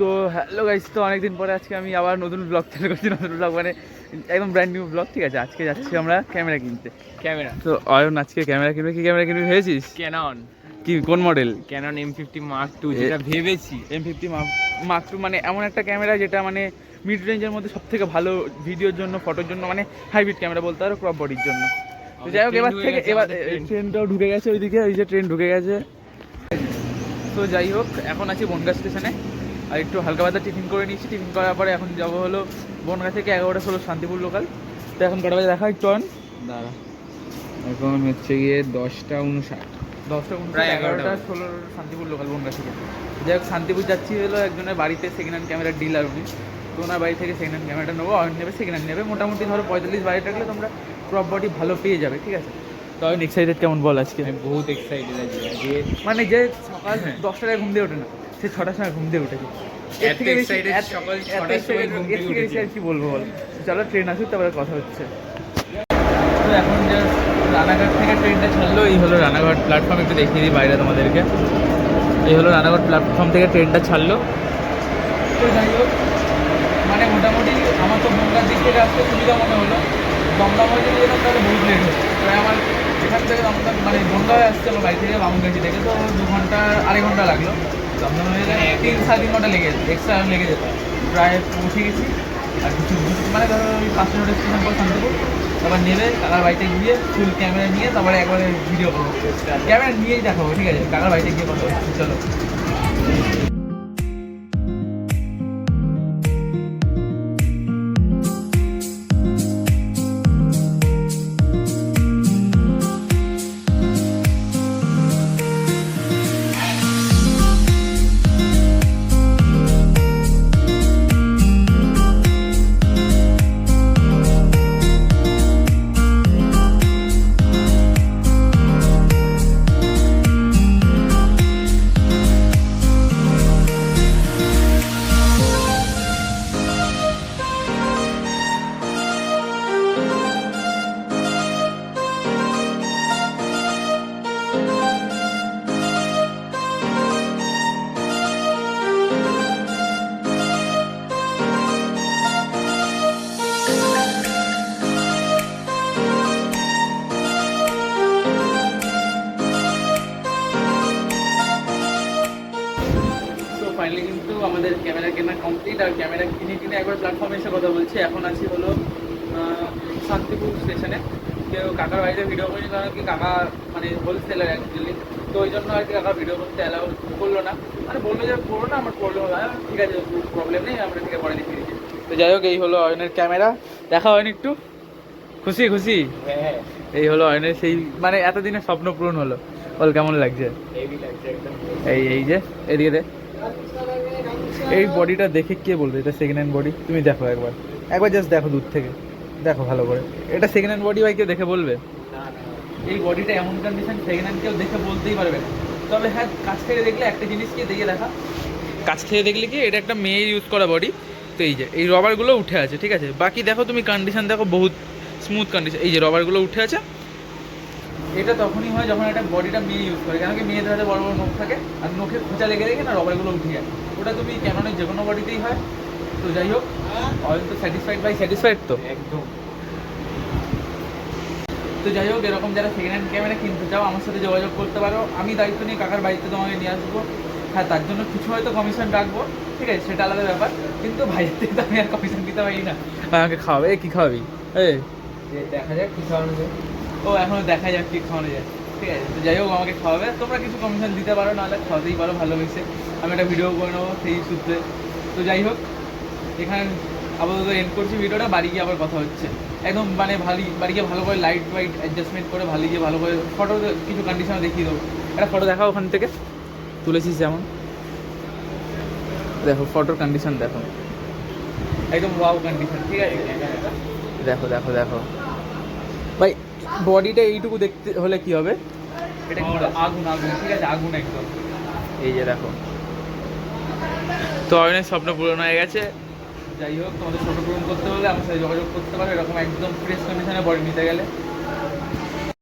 তো hello guys, তো অনেকদিন পরে আজকে আমি আবার নতুন ব্লগ চালু করছি। নতুন ব্লগ মানে একদম ব্র্যান্ড নিউ ব্লগ। ঠিক আছে, আজকে যাচ্ছি আমরা ক্যামেরা কিনতে। ক্যামেরা তো অয়ন আজকে ক্যামেরা কিনবে। কি ক্যামেরা কিনবে ভেবেছিস? ক্যানন কি কোন model? Canon M50 Mark II যেটা ভেবেছি। M50 Mark II মানে এমন একটা ক্যামেরা যেটা মানে মিড রেঞ্জের মধ্যে সব থেকে ভালো ভিডিওর জন্য, ফটোর জন্য, মানে হাইব্রিড ক্যামেরা বলতে পারো, ক্রপ বডির জন্য। তো যাই হোক, এবার ট্রেনটাও ঢুকে গেছে ওইদিকে, ওই যে ট্রেন ঢুকে গেছে। তো যাই হোক, এখন আছি বনগাঁ স্টেশনে, আর একটু হালকা পাতলা টিফিন করে নিয়েছি। টিফিন করার পরে এখন যাবো হলো বনগাঁ থেকে 11টা 16 শান্তিপুর লোকাল। তো এখন কটা বাজে দেখা একটু দাঁড়া, এখন হচ্ছে গিয়ে 10:59। 11টা 16 শান্তিপুর লোকাল বনগাঁ থেকে। যাই হোক, শান্তিপুর যাচ্ছি হলো একজনের বাড়িতে, সেকেন্ড হ্যান্ড ক্যামেরার ডিলার উনি। তো ওনার বাড়ি থেকে সেকেন্ড হ্যান্ড ক্যামেরাটা নেবো, অয়ন নেবে সেকেন্ড হ্যান্ড নেবে। মোটামুটি ধরো 45 বাড়ি থাকলে তোমরা ক্রপ বডি ভালো পেয়ে যাবে। ঠিক আছে, তো অয়ন এক্সাইটেড কেমন বল আজকে? আমি বহুত এক্সাইটেড আছি আজকে। মানে যে সকাল 10টায় ঘুম দিয়ে ওঠে না, সে 6টার সময় ঘুম দিয়ে উঠেছে। এত এক্সাইটেড সকাল 6টার সময় ঘুম থেকে উঠেছি। কি বলবো বল। চলো ট্রেন আসুক, তারপরে কথা হচ্ছে। তো এখন যে রানাঘাট থেকে ট্রেনটা ছাড়লো, এই হলো রানাঘাট প্ল্যাটফর্ম। একটু দেখিয়ে দিই বাইরে তোমাদেরকে। এই হলো রানাঘাট প্ল্যাটফর্ম থেকে ট্রেনটা ছাড়লো। তো যাই হোক, মানে মোটামুটি আমার তো বনগাঁর দিক থেকে আসতে সুবিধা মনে হলো। দমদম হয়ে যদি যেতাম তাহলে বহুত লেট হতো। প্রায় আমার এখান থেকে দমদম মানে বনগাঁ হয়ে আসছে আমার বাড়ি থেকে বামুনগাছি থেকে, তো 2 ঘন্টা 2.5 ঘন্টা লাগলো। দমদম হয়ে গেলে 3-3.5 ঘন্টা লেগে যেত, এক্সট্রা লেগে যেত। প্রায় পৌঁছে গেছি। আর কিছু মানে ধরো ওই 500 স্টেশন পর শান্তিপুর, তারপর নেবে কাকার বাড়িতে গিয়ে ফুল ক্যামেরা নিয়ে তারপরে একবারে ভিডিও করবো। ক্যামেরা নিয়েই দেখাবো, ঠিক আছে? কাকার বাড়িতে গিয়ে কথা হচ্ছে, চলো। ফাইনালি কিন্তু আমাদের ক্যামেরা কেনা কমপ্লিট। আর ক্যামেরা কিনে একবার প্ল্যাটফর্মে এসে কথা বলছি। এখন আছি হলো শান্তিপুর স্টেশনে। কেউ কাকার বাড়িতে ভিডিও করিনি, কারণ কি কাকা মানে হোলসেলার অ্যাকচুয়ালি। তো ওই জন্য আর কি কাকা ভিডিও করতে অ্যালাউ করলো না, মানে বললো যে করো না, আমার করলো না, ঠিক আছে প্রবলেম নেই, আমরা থেকে পরে দেখিয়ে দিচ্ছি। তো যাই হোক, এই হলো অয়নের ক্যামেরা। দেখা হয়নি একটু খুশি খুশি? হ্যাঁ, এই হলো অয়নের সেই মানে এতদিনের স্বপ্ন পূরণ হলো। বল কেমন লাগছে? হেভি লাগছে একদম। এই যে এদিকে দে, এই বডিটা দেখে কে বলবে এটা সেকেন্ড হ্যান্ড বডি? তুমি দেখো একবার, জাস্ট দেখো দূর থেকে, দেখো ভালো করে। এটা সেকেন্ড হ্যান্ড বডি ভাই কেউ দেখে বলবে? এই বডিটা এমন কন্ডিশন সেকেন্ড হ্যান্ড কেউ দেখে বলতেই পারবে না। তবে হ্যাঁ, কাছ থেকে দেখলে একটা জিনিস কি দেখে দেখা, কাছ থেকে দেখলে কি এটা একটা মেয়ে ইউজ করা বডি। তো এই যে এই রবারগুলো উঠে আছে, ঠিক আছে? বাকি দেখো তুমি কন্ডিশন দেখো, বহুত স্মুথ কন্ডিশন। এই যে রবারগুলো উঠে আছে, এটা তখনই হয় যখন একটা বডিটা মেয়ে ইউজ করে। কেন কি মেয়েদের হাতে বড় বড় নখ থাকে, আর নখে খোঁচা লেগে রেখে না রবারগুলো উঠে যায়। ওটা তুমি ক্যাননের যে কোনো বডিতেই হয়। তো যাই হোক, অয়েল তো স্যাটিসফাইড তো একদম। তো যাই হোক, এরকম যারা সেকেন্ড হ্যান্ড ক্যামেরা কিনতে চাও আমার সাথে যোগাযোগ করতে পারো। আমি দায়িত্ব নিয়ে কাকার বাড়িতে তোমাকে নিয়ে আসবো। হ্যাঁ, তার জন্য কিছু হয়তো কমিশন রাখবো, ঠিক আছে, সেটা আলাদা ব্যাপার। কিন্তু ভাইয়ের থেকে তো আমি আর কমিশন দিতে পারি না। আমাকে খাওয়াবে, কি খাওয়াবি? দেখা যাক কি খাওয়ানো যায়। ও এখনো দেখা যাক কি খাওয়ানো যায়, ঠিক আছে? তো যাই হোক, আমাকে খাওয়াবে। তোমরা কিছু কমিশন দিতে পারো, নাহলে খাওয়াতেই পারো ভালোবেসে। আমি একটা ভিডিও করে নেবো সেই সূত্রে। তো যাই হোক, এখানে আপাতত এন্ড করছি ভিডিওটা। বাড়ি গিয়ে আবার কথা হচ্ছে একদম, মানে বাড়ি গিয়ে ভালো করে লাইট ওয়াইট অ্যাডজাস্টমেন্ট করে ভালো গিয়ে ভালো করে ফটো কিছু কন্ডিশনে দেখিয়ে দেবো। একটা ফটো দেখাও ওখান থেকে তুলেছিস যেমন, দেখো ফটোর কন্ডিশন দেখো, একদম ওয়াও কন্ডিশন, ঠিক আছে? দেখো দেখো দেখো ভাই, বডিটা এইটুকু দেখতে হলে কি হবে, এটা কিন্তু আগুন আগুন, ঠিক আছে? আগুন একদম। এই যে দেখো, তো অনেক স্বপ্ন পূরণ হয়ে গেছে। যাই হোক, তোমাদের স্বপ্ন পূরণ করতে হলে আমার সাথে যোগাযোগ করতে পারো, এরকম একদম ফ্রেশ কন্ডিশনে বডি নিতে গেলে।